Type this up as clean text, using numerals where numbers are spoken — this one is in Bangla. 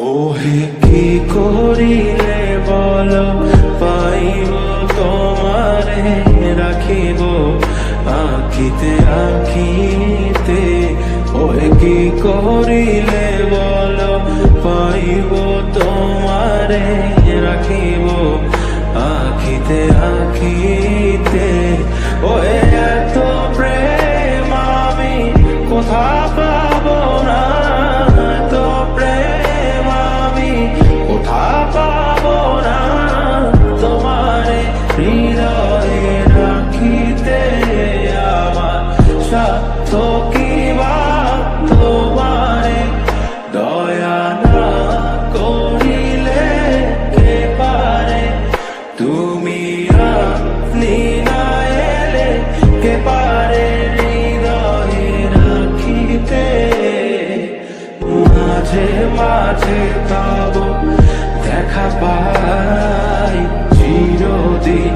ওহে কি করিলে বল পাইব তোমারে রাখিব আখিতে আখিতে। ওহে কি করিলে বল পাইব তোমারে রাখিব আখিতে আখিতে। ওহে এত প্রেম আমি কোথা পাবো না, এত প্রেম আমি কোথা পাবো না। তোমারে হৃদয়ে রাখিতে আমার সাধ্য কি বা তোমারে দয়া না করিলে কে পারে। তুমি আপনি না এলে কে পারে হৃদয়ে রাখিতে। মাঝে মাঝে তব দেখা পাই চিরদিন